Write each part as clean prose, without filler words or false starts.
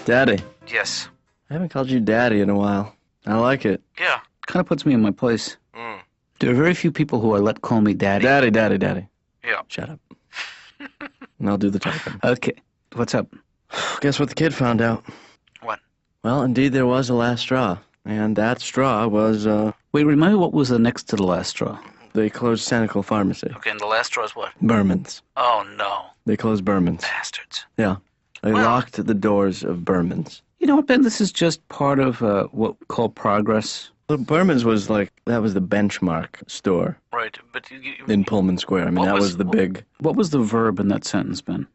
Daddy. Yes. I haven't called you Daddy in a while. I like it. Yeah. Kind of puts me in my place. There are very few people who I let call me Daddy. Daddy. Yeah. Shut up. And I'll do the talking. Okay. What's up? Guess what the kid found out? What? Well, indeed, there was a last straw. And that straw was, Wait, remind me what was the next to the last straw? They closed Sanical Pharmacy. Okay, and the last straw is what? Berman's. Oh, no. They closed Berman's. Bastards. Yeah. They locked the doors of Berman's. You know what, Ben? This is just part of what we call progress. Well, Berman's was like, that was the benchmark store. Right, but in Pullman Square. I mean, that was the big... What was the verb in that sentence, Ben?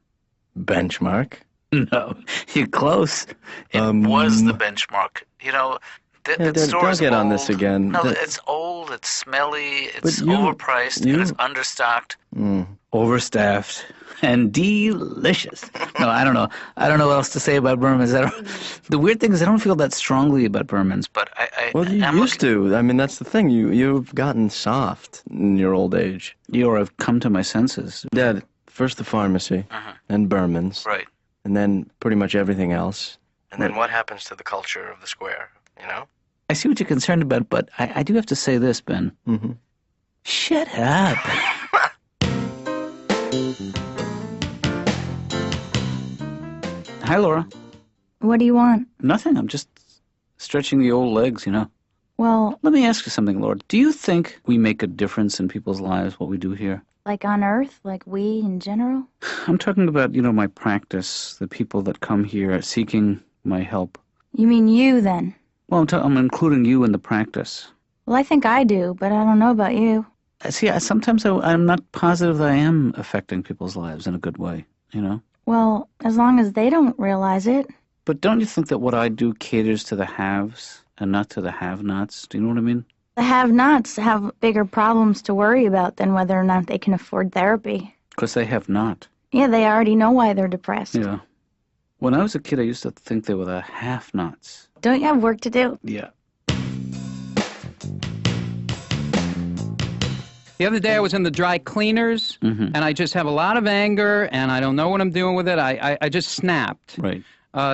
Benchmark? No, you're close. It was the benchmark. You know, that store is don't get old. on this again. No, it's old, it's smelly, it's overpriced, and it's understocked. Overstaffed and delicious. No, I don't know. I don't know what else to say about Berman's. The weird thing is I don't feel that strongly about Berman's. But Well, you used to. I mean, that's the thing. You've gotten soft in your old age. I've come to my senses. Dad, first the pharmacy, then Berman's. Right. And then pretty much everything else. And then what happens to the culture of the square, you know? I see what you're concerned about, but I do have to say this, Ben. Shut up. Hi, Laura. What do you want? Nothing. I'm just stretching the old legs, you know. Well... Let me ask you something, Laura. Do you think we make a difference in people's lives, what we do here? Like on Earth? Like we in general? I'm talking about, my practice, the people that come here seeking my help. You mean you, then? Well, I'm including you in the practice. Well, I think I do, but I don't know about you. See, sometimes I'm not positive that I am affecting people's lives in a good way, you know? Well, as long as they don't realize it. But don't you think that what I do caters to the haves and not to the have-nots? Do you know what I mean? The have-nots have bigger problems to worry about than whether or not they can afford therapy. Because they have not. Yeah, they already know why they're depressed. Yeah. When I was a kid, I used to think they were the have-nots. Don't you have work to do? Yeah. The other day I was in the dry cleaners, and I just have a lot of anger, and I don't know what I'm doing with it. I just snapped. Right.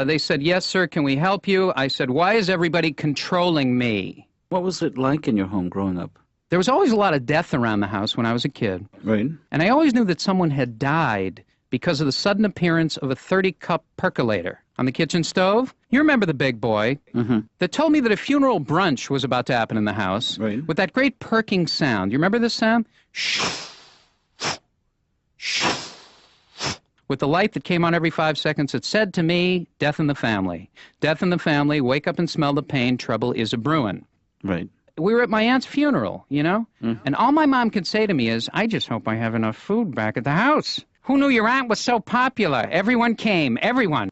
They said, "Yes, sir, can we help you?" I said, "Why is everybody controlling me?" What was it like in your home growing up? There was always a lot of death around the house when I was a kid. Right. And I always knew that someone had died because of the sudden appearance of a 30-cup percolator on the kitchen stove. You remember the big boy that told me that a funeral brunch was about to happen in the house with that great perking sound. You remember this sound? With the light that came on every 5 seconds, it said to me, "Death in the family. Death in the family. Wake up and smell the pain. Trouble is a-brewin'." Right. We were at my aunt's funeral, you know? And all my mom could say to me is, "I just hope I have enough food back at the house." Who knew your aunt was so popular? Everyone came. Everyone.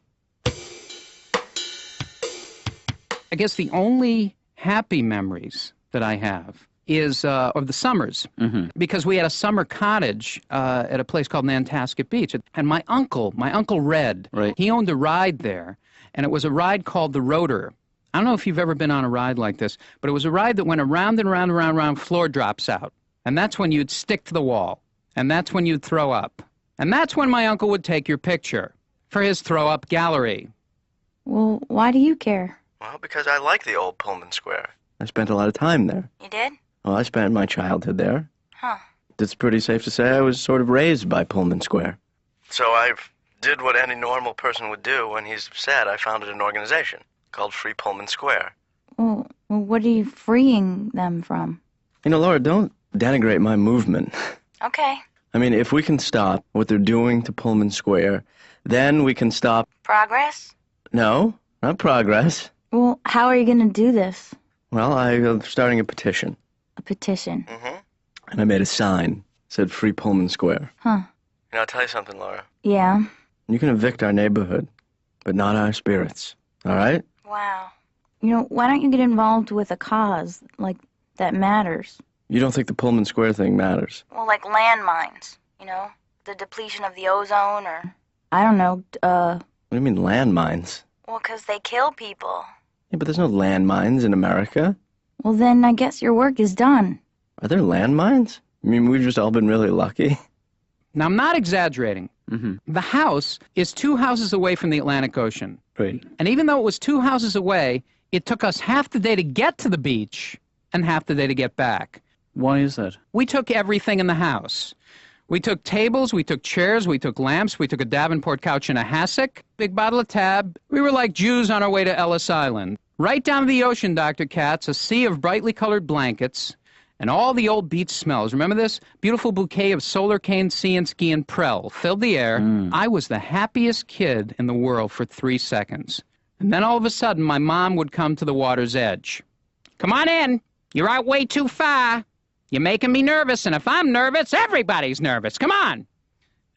I guess the only happy memories that I have is of the summers, because we had a summer cottage at a place called Nantasket Beach. And my uncle Red, he owned a ride there, and it was a ride called the Rotor. I don't know if you've ever been on a ride like this, but it was a ride that went around and around and around and around, floor drops out. And that's when you'd stick to the wall. And that's when you'd throw up. And that's when my uncle would take your picture for his throw-up gallery. Well, why do you care? Well, because I like the old Pullman Square. I spent a lot of time there. You did? Well, I spent my childhood there. Huh. It's pretty safe to say I was sort of raised by Pullman Square. So I did what any normal person would do when he's sad. I founded an organization called Free Pullman Square. Well, what are you freeing them from? You know, Laura, don't denigrate my movement. Okay. I mean, if we can stop what they're doing to Pullman Square, then we can stop... Progress? No, not progress. Well, how are you going to do this? Well, I'm starting a petition. A petition? And I made a sign. It said Free Pullman Square. Huh. You know, I'll tell you something, Laura. Yeah? You can evict our neighborhood, but not our spirits. All right? Wow. You know, why don't you get involved with a cause, like, that matters? You don't think the Pullman Square thing matters? Well, like landmines, you know? The depletion of the ozone, or... I don't know, What do you mean, landmines? Well, 'cause they kill people. Yeah, but there's no landmines in America. Well, then I guess your work is done. Are there landmines? I mean, we've just all been really lucky. Now, I'm not exaggerating. The house is 2 houses away from the Atlantic Ocean. Right. And even though it was 2 houses away, it took us half the day to get to the beach and half the day to get back. Why is that? We took everything in the house. We took tables, we took chairs, we took lamps, we took a Davenport couch and a hassock, big bottle of Tab. We were like Jews on our way to Ellis Island. Right down to the ocean, Dr. Katz, a sea of brightly colored blankets, and all the old beach smells. Remember this? Beautiful bouquet of solar cane, sea and ski and prell filled the air. I was the happiest kid in the world for 3 seconds. And then all of a sudden, my mom would come to the water's edge. Come on in. You're out way too far. You're making me nervous, and if I'm nervous, everybody's nervous. Come on.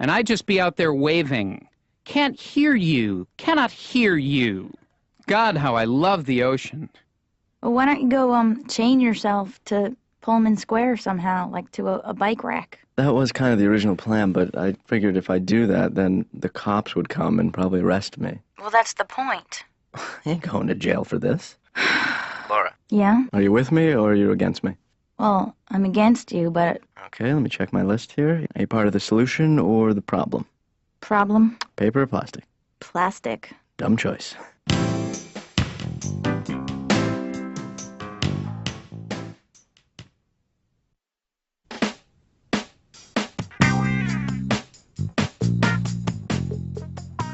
And I'd just be out there waving. Can't hear you. Cannot hear you. God, how I love the ocean. Well, why don't you go chain yourself to Pullman Square somehow, like to a bike rack? That was kind of the original plan, but I figured if I do that, then the cops would come and probably arrest me. Well, that's the point. I ain't going to jail for this. Laura. Yeah? Are you with me or are you against me? Well, I'm against you, but... Okay, let me check my list here. Are you part of the solution or the problem? Problem? Paper or plastic? Plastic. Dumb choice.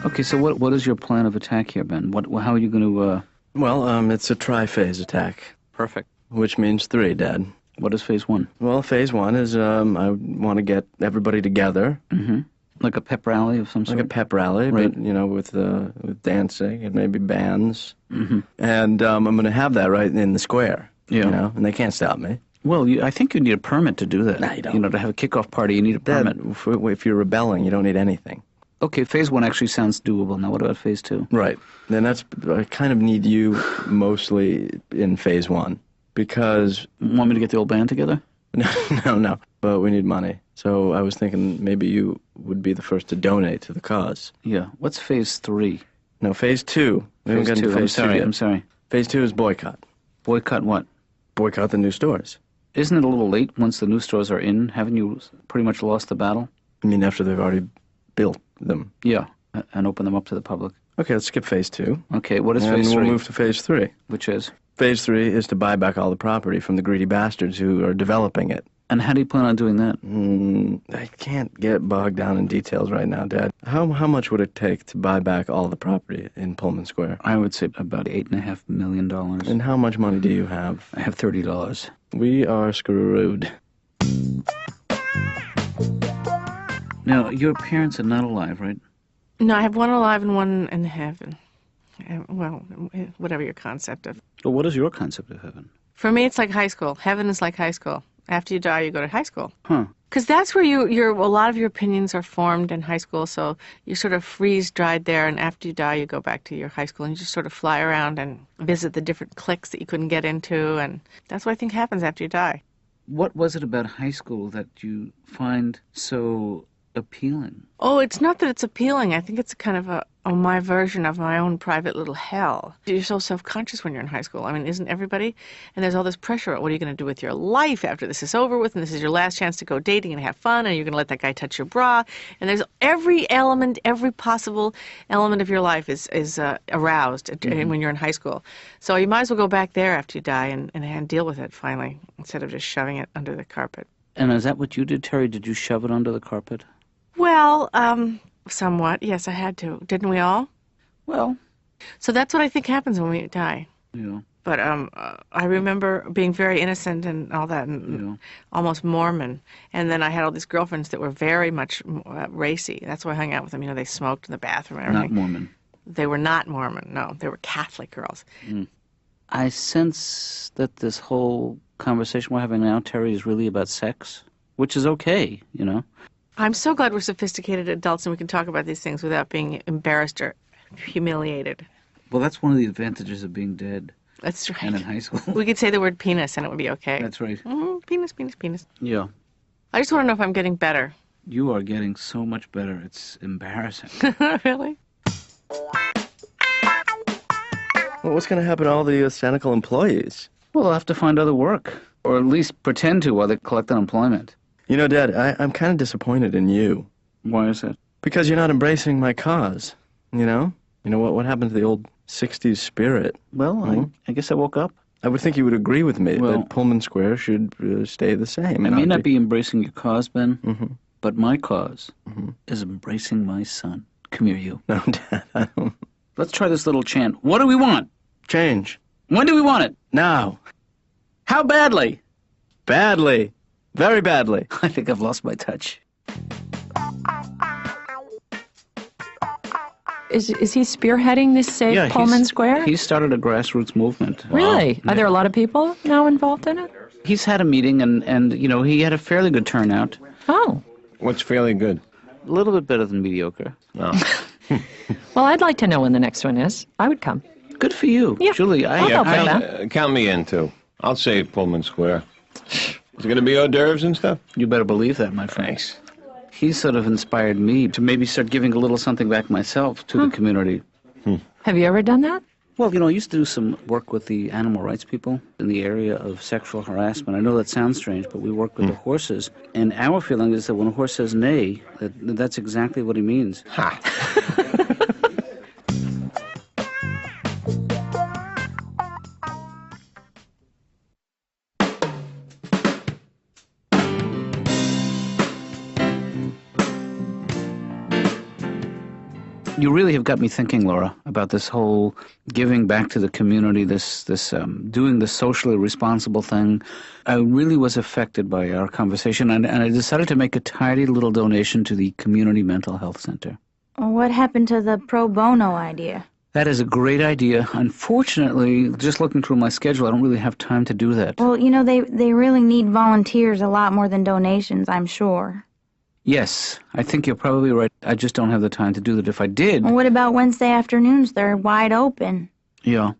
Okay, so what is your plan of attack here, Ben? How are you going to... Well, it's a tri-phase attack. Perfect. Which means 3, Dad. What is phase 1? Well, phase 1 is I want to get everybody together. Mm-hmm. Like a pep rally of some sort? Like a pep rally, right. But, with dancing and maybe bands. Mm-hmm. And I'm going to have that right in the square, Yeah. and they can't stop me. Well, I think you need a permit to do that. No, you don't. To have a kickoff party, you need a Dad, permit. if you're rebelling, you don't need anything. Okay, phase 1 actually sounds doable. Now, what about phase 2? Right. Then I kind of need you mostly in phase 1 because... Want me to get the old band together? No. But we need money. So I was thinking maybe you would be the first to donate to the cause. Yeah. What's phase 3? No, phase 2. We haven't gotten to phase 2 yet. I'm sorry. Phase 2 is boycott. Boycott what? Boycott the new stores. Isn't it a little late once the new stores are in? Haven't you pretty much lost the battle? I mean, after they've already built them. Yeah, and open them up to the public. Okay, let's skip phase 2. Okay, what is and phase 3? We'll move to phase 3. Which is? Phase 3 is to buy back all the property from the greedy bastards who are developing it. And how do you plan on doing that? I can't get bogged down in details right now, Dad. How much would it take to buy back all the property in Pullman Square? I would say about $8.5 million. And how much money do you have? I have $30. We are screwed. Now, your parents are not alive, right? No, I have one alive and one in heaven. Well, whatever your concept of. Well, what is your concept of heaven? For me, it's like high school. Heaven is like high school. After you die, you go to high school. Huh. Because that's where a lot of your opinions are formed in high school, so you sort of freeze-dried there, and after you die, you go back to your high school, and you just sort of fly around and visit the different cliques that you couldn't get into, and that's what I think happens after you die. What was it about high school that you find so appealing? Oh, it's not that it's appealing. I think it's kind of my version of my own private little hell. You're so self-conscious when you're in high school. I mean, isn't everybody? And there's all this pressure. What are you going to do with your life after this is over with? And this is your last chance to go dating and have fun. And you're going to let that guy touch your bra. And there's every element, every possible element of your life is aroused when you're in high school. So you might as well go back there after you die and deal with it finally, instead of just shoving it under the carpet. And is that what you did, Teri? Did you shove it under the carpet? Well, somewhat. Yes, I had to. Didn't we all? Well. So that's what I think happens when we die. Yeah. But I remember being very innocent and all that, and almost Mormon. And then I had all these girlfriends that were very much racy. That's why I hung out with them. You know, they smoked in the bathroom and everything. Not Mormon. They were not Mormon, no. They were Catholic girls. Mm. I sense that this whole conversation we're having now, Teri, is really about sex, which is okay, you know. I'm so glad we're sophisticated adults and we can talk about these things without being embarrassed or humiliated. Well, that's one of the advantages of being dead. That's right. And in high school. We could say the word penis and it would be okay. That's right. Mm-hmm. Penis, penis, penis. Yeah. I just want to know if I'm getting better. You are getting so much better. It's embarrassing. Really? Well, what's going to happen to all the cynical employees? Well, they'll have to find other work. Or at least pretend to while they collect unemployment. You know, Dad, I'm kind of disappointed in you. Why is that? Because you're not embracing my cause, you know? You know what? What happened to the old 60s spirit? Well, I guess I woke up. I would think you would agree with me that Pullman Square should stay the same. I may not be embracing your cause, Ben, but my cause is embracing my son. Come here, you. No, Dad, I don't. Let's try this little chant. What do we want? Change. When do we want it? Now. How badly? Badly. Very badly. I think I've lost my touch. Is he spearheading this Save Pullman Square? He started a grassroots movement. Really? Wow. Are there a lot of people now involved in it? He's had a meeting, and he had a fairly good turnout. Oh. What's fairly good? A little bit better than mediocre. Oh. Well, I'd like to know when the next one is. I would come. Good for you. Yeah. Julie, I'll help with that. Count me in, too. I'll save Pullman Square. Is it going to be hors d'oeuvres and stuff? You better believe that, my friend. Thanks. He sort of inspired me to maybe start giving a little something back myself to the community. Have you ever done that? Well, I used to do some work with the animal rights people in the area of sexual harassment. I know that sounds strange, but we work with the horses. And our feeling is that when a horse says neigh, that's exactly what he means. Ha! You really have got me thinking, Laura, about this whole giving back to the community, this doing the socially responsible thing. I really was affected by our conversation, and I decided to make a tidy little donation to the Community Mental Health Center. What happened to the pro bono idea? That is a great idea. Unfortunately, just looking through my schedule, I don't really have time to do that. Well, they really need volunteers a lot more than donations, I'm sure. Yes, I think you're probably right. I just don't have the time to do that. If I did... Well, what about Wednesday afternoons? They're wide open. Yeah.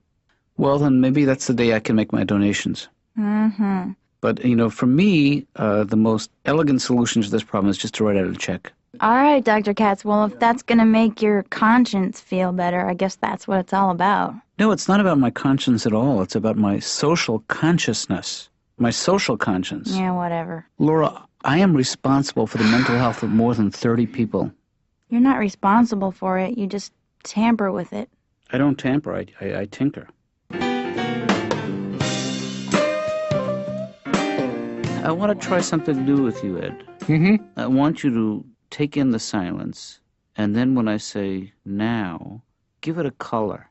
Well, then maybe that's the day I can make my donations. Mm-hmm. But, for me, the most elegant solution to this problem is just to write out a check. All right, Dr. Katz. Well, if that's going to make your conscience feel better, I guess that's what it's all about. No, it's not about my conscience at all. It's about my social consciousness. My social conscience. Yeah, whatever. Laura, I am responsible for the mental health of more than 30 people. You're not responsible for it. You just tamper with it. I don't tamper. I tinker. I want to try something new with you, Ed. Mm-hmm. I want you to take in the silence, and then when I say now, give it a color.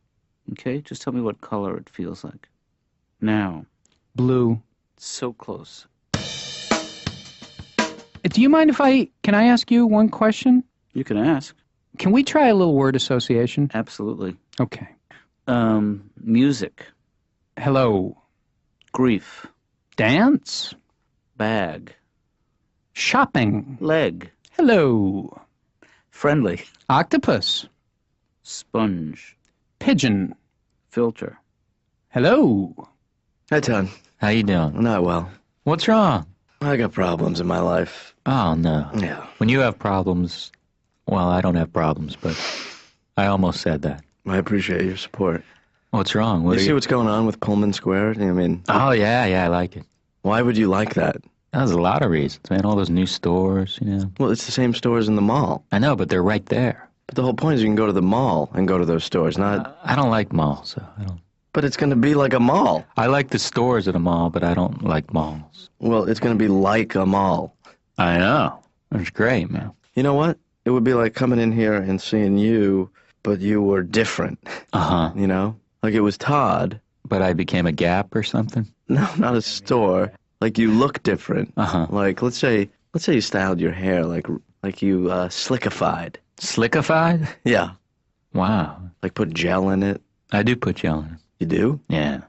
Okay? Just tell me what color it feels like. Now. Blue. So close. Do you mind can I ask you one question? You can ask. Can we try a little word association? Absolutely. Okay. Music. Hello. Grief. Dance. Bag. Shopping. Leg. Hello. Friendly. Octopus. Sponge. Pigeon. Filter. Hello. Hi, Todd. How you doing? Not well. What's wrong? I got problems in my life. Oh, no. Yeah. When you have problems, well, I don't have problems, but I almost said that. I appreciate your support. What's wrong? You see what's going on with Pullman Square? I mean... Oh, yeah, I like it. Why would you like that? There's a lot of reasons, man. All those new stores, Well, it's the same stores in the mall. I know, but they're right there. But the whole point is you can go to the mall and go to those stores, not... I don't like malls, so I don't... But it's going to be like a mall. I like the stores at a mall, but I don't like malls. Well, it's going to be like a mall. I know. It's great, man. You know what? It would be like coming in here and seeing you, but you were different. Uh-huh. Like it was Todd. But I became a Gap or something? No, not a store. Like you look different. Uh-huh. Like, let's say you styled your hair like you slickified. Slickified? Yeah. Wow. Like put gel in it. I do put gel in it. You do? Yeah.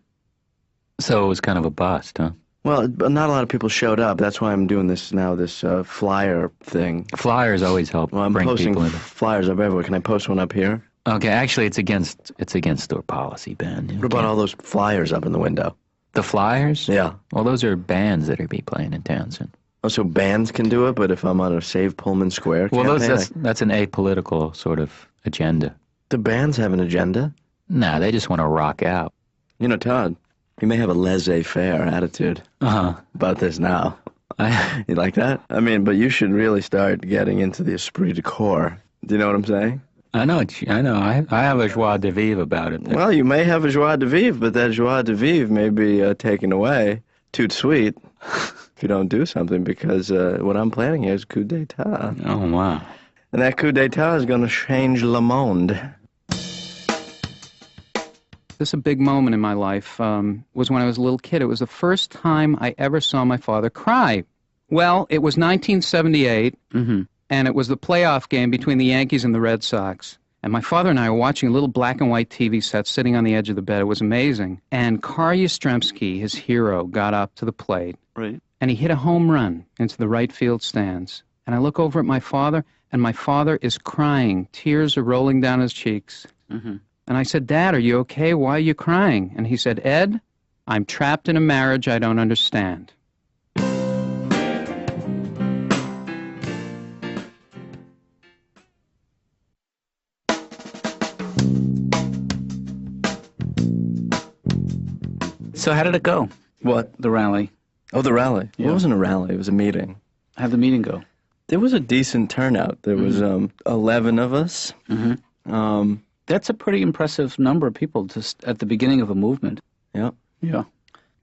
So it was kind of a bust, huh? Well, not a lot of people showed up. That's why I'm doing this now, this flyer thing. Flyers always help I'm bring posting people in. flyers up everywhere. Can I post one up here? Okay, actually, it's against store policy, Ben. What about all those flyers up in the window? The flyers? Yeah. Well, those are bands that are be playing in town soon. Oh, so bands can do it, but if I'm on a Save Pullman Square campaign... That's an apolitical sort of agenda. Do bands have an agenda? Nah, they just want to rock out. Todd, you may have a laissez-faire attitude about this now. You like that? I mean, but you should really start getting into the esprit de corps. Do you know what I'm saying? I know. I have a joie de vivre about it. Well, you may have a joie de vivre, but that joie de vivre may be taken away. Toot sweet if you don't do something, because what I'm planning here is coup d'etat. Oh, wow. And that coup d'etat is going to change le monde. This is a big moment in my life. Was when I was a little kid. It was the first time I ever saw my father cry. Well, it was 1978, and it was the playoff game between the Yankees and the Red Sox. And my father and I were watching a little black and white TV set sitting on the edge of the bed. It was amazing. And Garr, his hero, got up to the plate. Right. And he hit a home run into the right field stands. And I look over at my father, and my father is crying. Tears are rolling down his cheeks. And I said, Dad, are you okay? Why are you crying? And he said, Ed, I'm trapped in a marriage I don't understand. So how did it go? What? The rally. Oh, the rally. Yeah. It wasn't a rally. It was a meeting. How'd the meeting go? There was a decent turnout. There was 11 of us. That's a pretty impressive number of people just at the beginning of a movement. Yeah. Yeah.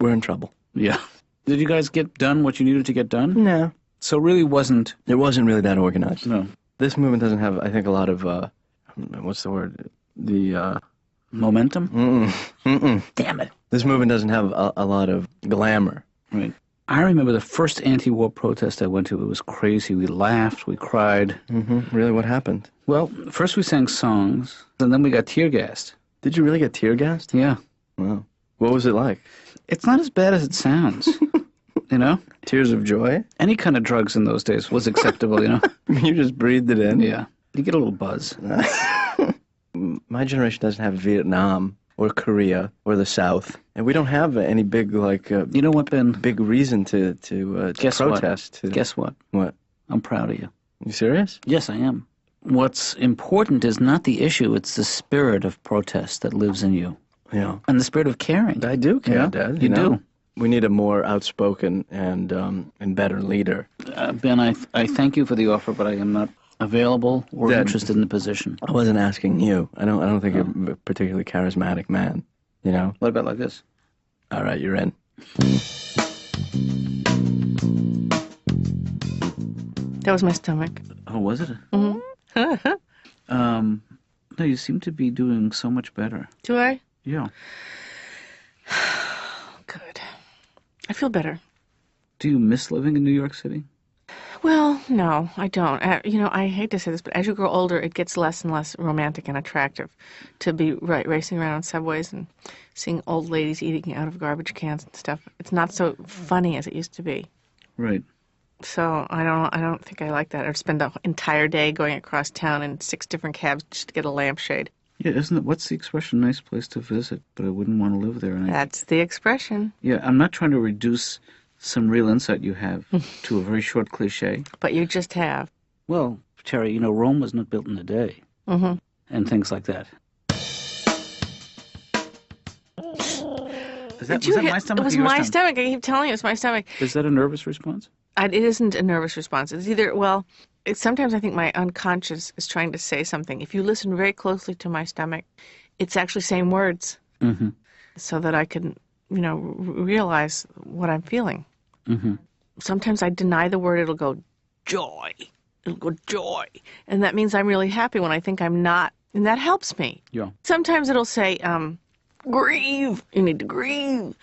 We're in trouble. Yeah. Did you guys get done what you needed to get done? No. So it really wasn't... It wasn't really that organized. No. This movement doesn't have, I think, a lot of, what's the word? The, Momentum? Damn it. This movement doesn't have a lot of glamour. Right. I remember the first anti-war protest I went to. It was crazy. We laughed, we cried. Really, what happened? Well, first we sang songs, and then we got tear-gassed. Did you really get tear-gassed? Yeah. Wow. What was it like? It's not as bad as it sounds, you know? Tears of joy? Any kind of drugs in those days was acceptable, you know? You just breathed it in? Yeah. You get a little buzz. My generation doesn't have Vietnam or Korea or the South. And we don't have any big, like... you know what, Ben? Big reason to protest. Guess what? What? I'm proud of you. You serious? Yes, I am. What's important is not the issue, it's the spirit of protest that lives in you. Yeah. And the spirit of caring. I do care, Yeah, Dad. you do. We need a more outspoken and better leader. Ben, I thank you for the offer, but I am not available or interested in the position. I wasn't asking you. I don't think you're a particularly charismatic man. You know? What about like this? All right, you're in. That was my stomach. Oh, was it? Mm-hmm. No, you seem to be doing so much better. Do I? Yeah. Good. I feel better. Do you miss living in New York City? Well, no, I don't. I hate to say this, but as you grow older, it gets less and less romantic and attractive to be racing around on subways and seeing old ladies eating out of garbage cans and stuff. It's not so funny as it used to be. Right. So I don't think I like that. I'd spend the entire day going across town in 6 different cabs just to get a lampshade. Yeah, isn't it? What's the expression? Nice place to visit, but I wouldn't want to live there. And That's the expression. Yeah, I'm not trying to reduce some real insight you have to a very short cliche. But you just have. Well, Teri, Rome was not built in a day. Mm-hmm. And things like that. Was that my stomach? It was my stomach. I keep telling you, it's my stomach. Is that a nervous response? It isn't a nervous response. It's either, sometimes I think my unconscious is trying to say something. If you listen very closely to my stomach, it's actually saying words so that I can, realize what I'm feeling. Sometimes I deny the word, it'll go joy. It'll go joy. And that means I'm really happy when I think I'm not. And that helps me. Yeah. Sometimes it'll say, grieve. You need to grieve.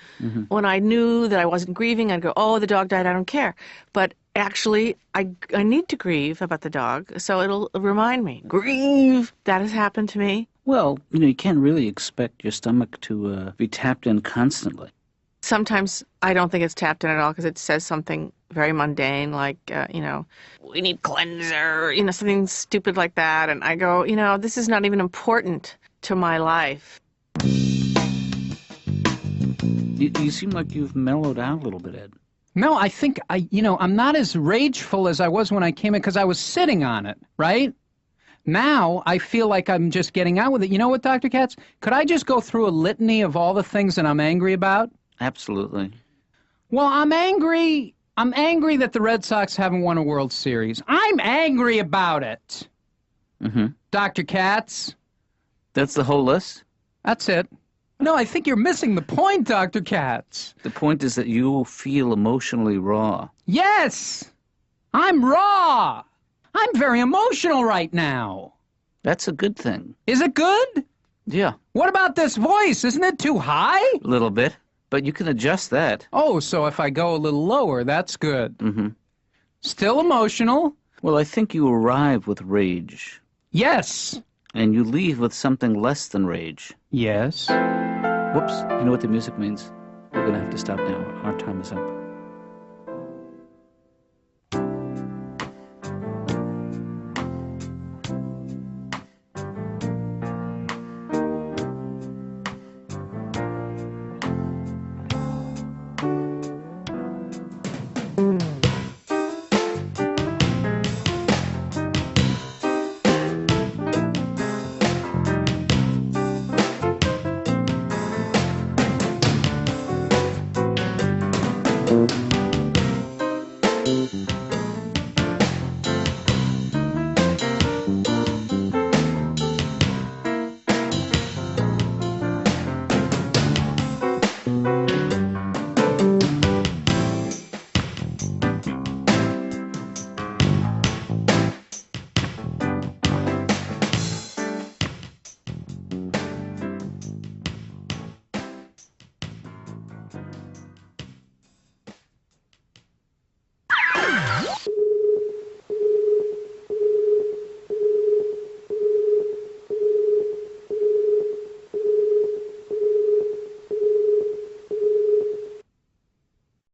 When I knew that I wasn't grieving, I'd go, oh, the dog died, I don't care. But actually, I need to grieve about the dog, so it'll remind me, grieve. That has happened to me. Well, you can't really expect your stomach to be tapped in constantly. Sometimes I don't think it's tapped in at all because it says something very mundane like, we need cleanser, something stupid like that. And I go, this is not even important to my life. You seem like you've mellowed out a little bit, Ed. No, I think I'm not as rageful as I was when I came in because I was sitting on it, right? Now I feel like I'm just getting out with it. You know what, Dr. Katz? Could I just go through a litany of all the things that I'm angry about? Absolutely. Well, I'm angry. I'm angry that the Red Sox haven't won a World Series. I'm angry about it. Dr. Katz. That's the whole list? That's it. No, I think you're missing the point, Dr. Katz. The point is that you feel emotionally raw. Yes! I'm raw! I'm very emotional right now. That's a good thing. Is it good? Yeah. What about this voice? Isn't it too high? A little bit. But you can adjust that. Oh, so if I go a little lower, that's good. Still emotional? Well, I think you arrive with rage. Yes. And you leave with something less than rage. Yes. Whoops. You know what the music means? We're going to have to stop now. Our time is up.